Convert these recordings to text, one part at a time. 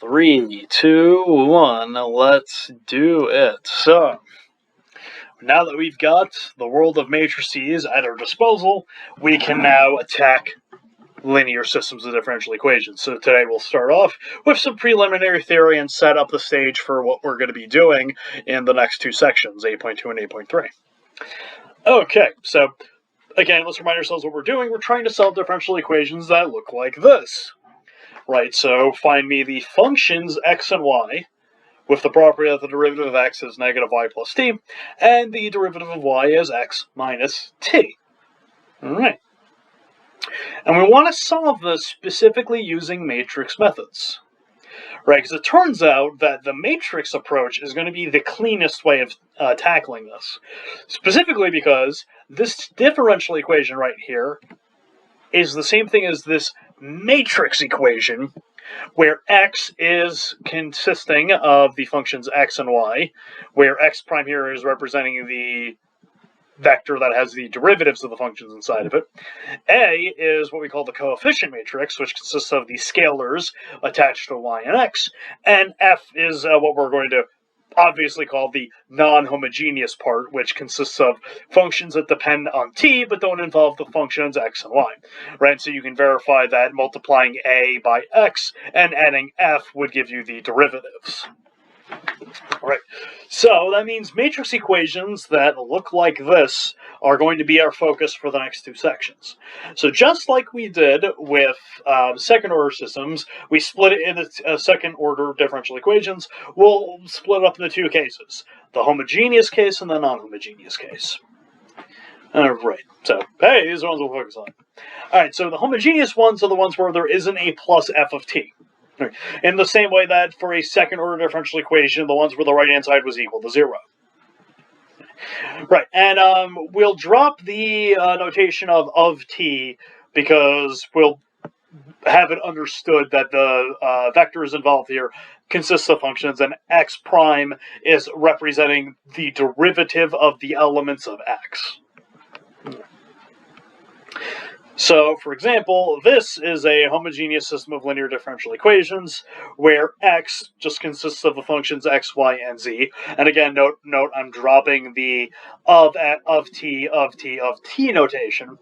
3, 2, 1, let's do it. So, now that we've got the world of matrices at our disposal, we can now attack linear systems of differential equations. So today we'll start off with some preliminary theory and set up the stage for what we're going to be doing in the next two sections, 8.2 and 8.3. Okay, so again, let's remind ourselves what we're doing. We're trying to solve differential equations that look like this. Right, so find me the functions x and y with the property that the derivative of x is negative y plus t, and the derivative of y is x minus t. All right. And we want to solve this specifically using matrix methods. Right, because it turns out that the matrix approach is going to be the cleanest way of tackling this. Specifically because this differential equation right here is the same thing as this matrix equation, where x is consisting of the functions x and y, where x prime here is representing the vector that has the derivatives of the functions inside of it. A is what we call the coefficient matrix, which consists of the scalars attached to y and x, and F is what we're going to obviously call the non-homogeneous part, which consists of functions that depend on t but don't involve the functions x and y. Right, so you can verify that multiplying a by x and adding f would give you the derivatives. All right, so that means matrix equations that look like this are going to be our focus for the next two sections. So just like we did with second-order systems, we split it into second-order differential equations. We'll split it up into two cases, the homogeneous case and the non-homogeneous case. All right, so hey, these are the ones we'll focus on. All right, so the homogeneous ones are the ones where there isn't a plus f of t. In the same way that for a second-order differential equation, the ones where the right-hand side was equal to 0. Right, and we'll drop the notation of t because we'll have it understood that the vectors involved here consists of functions, and x prime is representing the derivative of the elements of x. So, for example, this is a homogeneous system of linear differential equations where x just consists of the functions x, y, and z. And again, note I'm dropping the of t notation.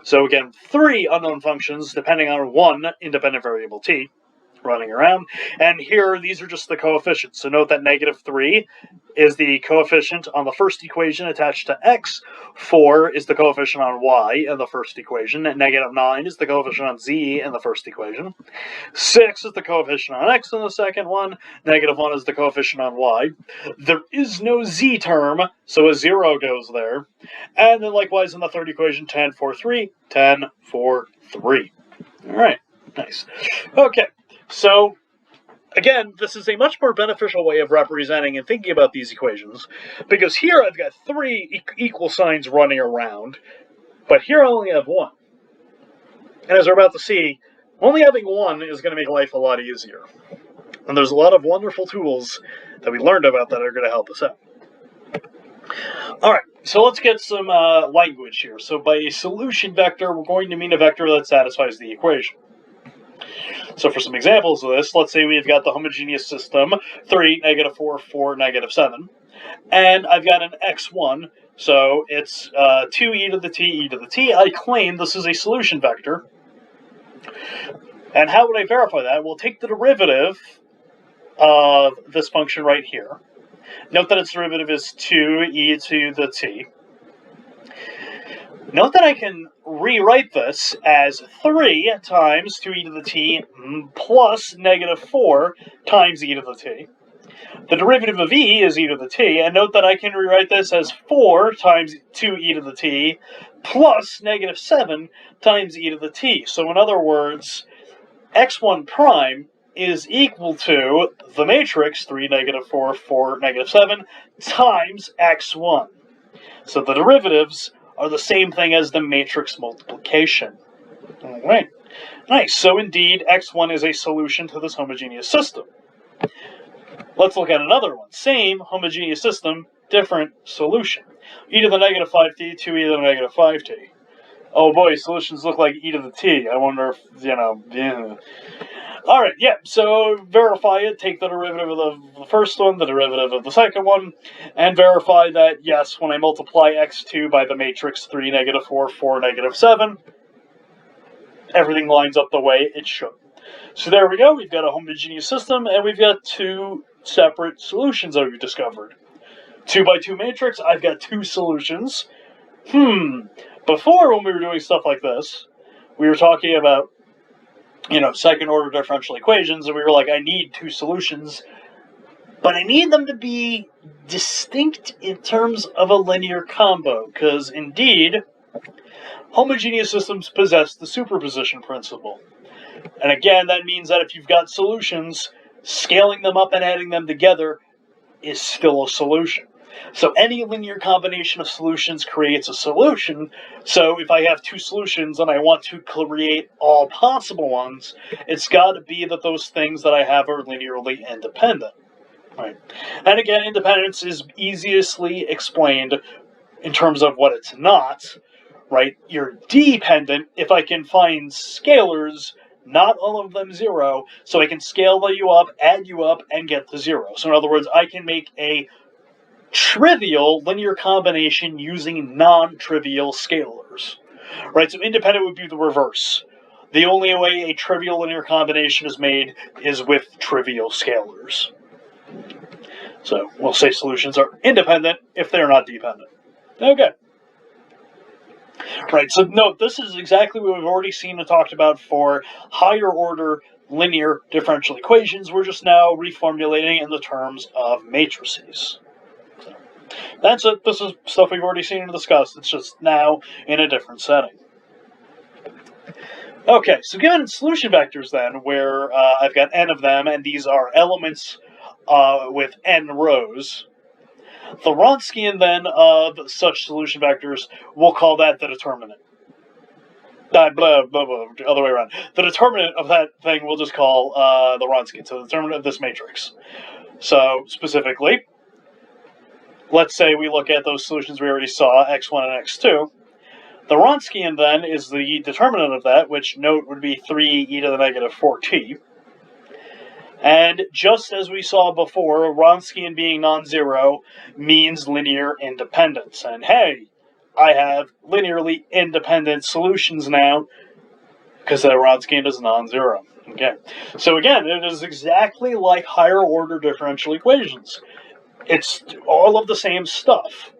So again, 3 unknown functions depending on one independent variable t running around. And here, these are just the coefficients. So note that negative 3 is the coefficient on the first equation attached to x. 4 is the coefficient on y in the first equation. And negative 9 is the coefficient on z in the first equation. 6 is the coefficient on x in the second one. Negative 1 is the coefficient on y. There is no z term, so a 0 goes there. And then likewise in the third equation, 10, 4, 3, 10, 4, 3. All right, nice. Okay. So, again, this is a much more beneficial way of representing and thinking about these equations, because here I've got 3 equal signs running around, but here I only have 1. And as we're about to see, only having 1 is going to make life a lot easier. And there's a lot of wonderful tools that we learned about that are going to help us out. Alright, so let's get some language here. So by a solution vector, we're going to mean a vector that satisfies the equation. So for some examples of this, let's say we've got the homogeneous system, 3, negative 4, 4, negative 7. And I've got an x1, so it's 2e to the t. I claim this is a solution vector. And how would I verify that? Well, take the derivative of this function right here. Note that its derivative is 2e to the t. Note that I can rewrite this as 3 times 2e to the t plus negative 4 times e to the t. The derivative of e is e to the t, and note that I can rewrite this as 4 times 2e to the t plus negative 7 times e to the t. So in other words, x1 prime is equal to the matrix 3, negative 4, 4, negative 7 times x1. So the derivatives are the same thing as the matrix multiplication. All right, nice. So indeed, x1 is a solution to this homogeneous system. Let's look at another one. Same homogeneous system, different solution. E to the negative 5t, 2e to the negative 5t. Oh boy, solutions look like e to the t. I wonder if, yeah. Alright, yeah, so verify it, take the derivative of the first one, the derivative of the second one, and verify that, yes, when I multiply x2 by the matrix 3, negative 4, 4, negative 7, everything lines up the way it should. So there we go, we've got a homogeneous system, and we've got two separate solutions that we've discovered. 2 by 2 matrix, I've got two solutions. Before, when we were doing stuff like this, we were talking about, second order differential equations, and we were like, I need two solutions, but I need them to be distinct in terms of a linear combo, because indeed, homogeneous systems possess the superposition principle. And again, that means that if you've got solutions, scaling them up and adding them together is still a solution. So any linear combination of solutions creates a solution. So if I have two solutions and I want to create all possible ones, it's got to be that those things that I have are linearly independent. Right. And again, independence is easiestly explained in terms of what it's not. Right? You're dependent if I can find scalars, not all of them 0, so I can scale you up, add you up, and get to 0. So in other words, I can make a trivial linear combination using non-trivial scalars. Right? So independent would be the reverse. The only way a trivial linear combination is made is with trivial scalars. So we'll say solutions are independent if they're not dependent. Okay. Right, so note, this is exactly what we've already seen and talked about for higher order linear differential equations. We're just now reformulating in the terms of matrices. So that's it. This is stuff we've already seen and discussed. It's just now in a different setting. Okay, so given solution vectors then, where I've got n of them, and these are elements with n rows, the Wronskian, then, of such solution vectors, we'll call that the determinant. Blah, blah, blah, other way around. The determinant of that thing we'll just call the Wronskian, so the determinant of this matrix. So, specifically, let's say we look at those solutions we already saw, x1 and x2. The Wronskian, then, is the determinant of that, which, note, would be 3 e to the negative 4t. And just as we saw before, Wronskian being non-zero means linear independence. And hey, I have linearly independent solutions now because the Wronskian is non-zero. Okay, so again, it is exactly like higher order differential equations. It's all of the same stuff,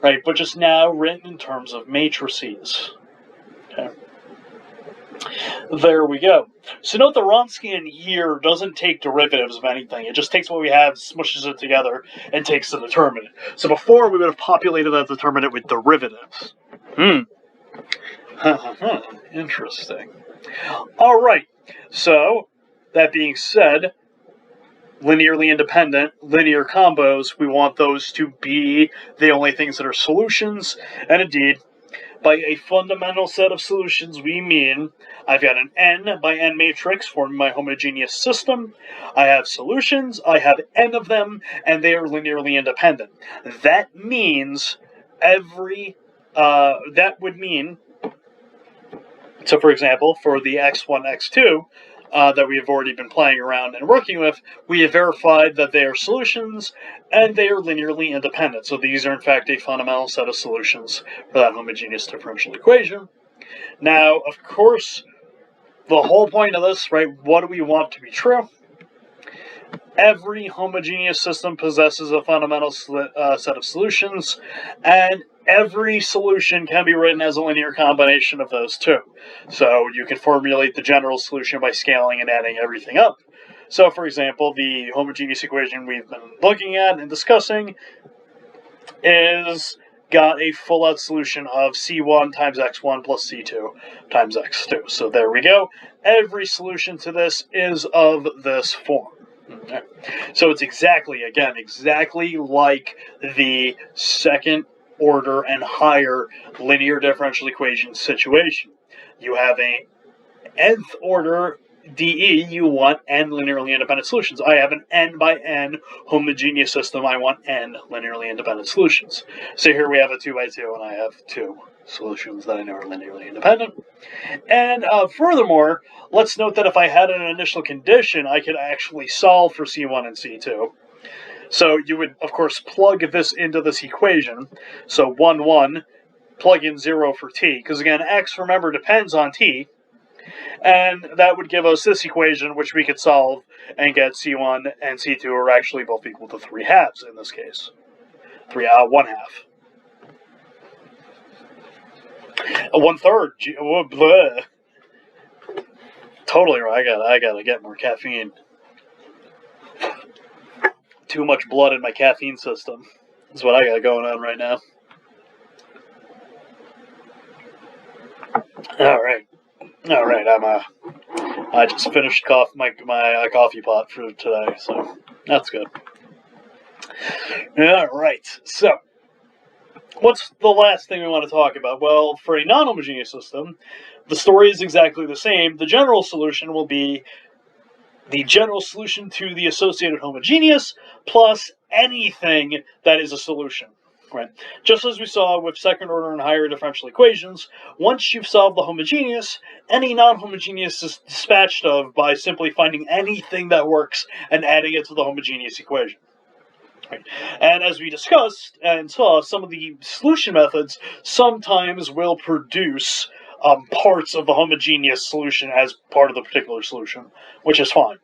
right? But just now written in terms of matrices. Okay. There we go. So note the Wronskian here doesn't take derivatives of anything. It just takes what we have, smushes it together, and takes the determinant. So before, we would have populated that determinant with derivatives. Interesting. All right. So, that being said, linearly independent, linear combos, we want those to be the only things that are solutions. And indeed, by a fundamental set of solutions, we mean I've got an n by n matrix forming my homogeneous system. I have solutions, I have n of them, and they are linearly independent. That means that would mean, so for example, for the x1, x2, that we have already been playing around and working with, we have verified that they are solutions and they are linearly independent. So these are in fact a fundamental set of solutions for that homogeneous differential equation. Now, of course, the whole point of this, right, what do we want to be true? Every homogeneous system possesses a fundamental set of solutions, and every solution can be written as a linear combination of those two. So you can formulate the general solution by scaling and adding everything up. So, for example, the homogeneous equation we've been looking at and discussing is got a full-out solution of c1 times x1 plus c2 times x2. So there we go. Every solution to this is of this form. Okay. So it's exactly like the second order and higher linear differential equation situation. You have a nth order DE, you want n linearly independent solutions. I have an n by n homogeneous system. I want n linearly independent solutions. So here we have a 2 by 2, and I have 2 solutions that I know are linearly independent. And furthermore, let's note that if I had an initial condition, I could actually solve for C1 and C2. So you would, of course, plug this into this equation. So 1, 1, plug in 0 for t, because again, x, remember, depends on t. And that would give us this equation, which we could solve and get C1 and C2 are actually both equal to 3 halves in this case. 1 half. 1/3. Totally right. I gotta get more caffeine. Too much blood in my caffeine system. That's what I got going on right now. All right. I just finished my coffee pot for today, so that's good. All right. So, what's the last thing we want to talk about? Well, for a non-homogeneous system, the story is exactly the same. The general solution will be the general solution to the associated homogeneous plus anything that is a solution. Right. Just as we saw with second order and higher differential equations, once you've solved the homogeneous, any non-homogeneous is dispatched of by simply finding anything that works and adding it to the homogeneous equation. Right. And as we discussed and saw, some of the solution methods sometimes will produce parts of the homogeneous solution as part of the particular solution, which is fine.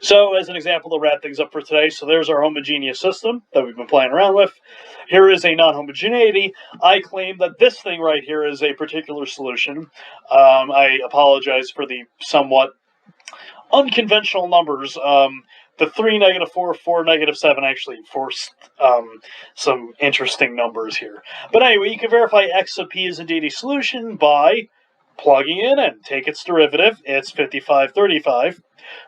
So, as an example to wrap things up for today, so there's our homogeneous system that we've been playing around with. Here is a non-homogeneity. I claim that this thing right here is a particular solution. I apologize for the somewhat unconventional numbers. The 3, -4, 4, -7 actually forced some interesting numbers here. But anyway, you can verify x sub p is indeed a solution by plugging it in. Take its derivative, it's 55/35.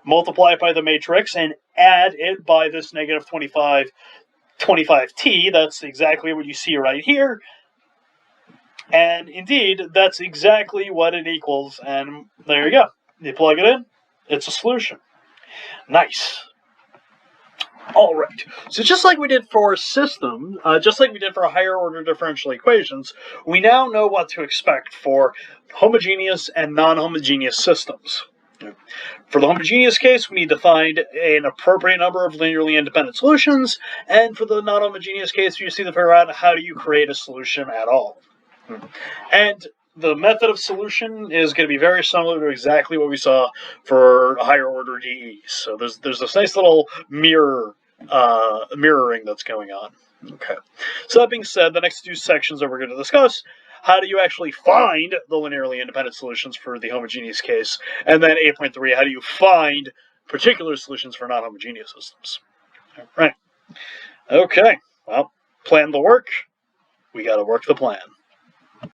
Multiply it by the matrix and add it by this -25t. That's exactly what you see right here. And indeed, that's exactly what it equals. And there you go. You plug it in, it's a solution. Nice. All right. So just like we did for system, just like we did for higher order differential equations, we now know what to expect for homogeneous and non-homogeneous systems. For the homogeneous case, we need to find an appropriate number of linearly independent solutions, and for the non-homogeneous case, we just need to figure out how do you create a solution at all. And the method of solution is going to be very similar to exactly what we saw for higher order DEs. So there's this nice little mirroring that's going on. Okay. So that being said, the next 2 sections that we're going to discuss, how do you actually find the linearly independent solutions for the homogeneous case? And then 8.3, how do you find particular solutions for non-homogeneous systems? All right. Okay. Well, plan the work. We got to work the plan.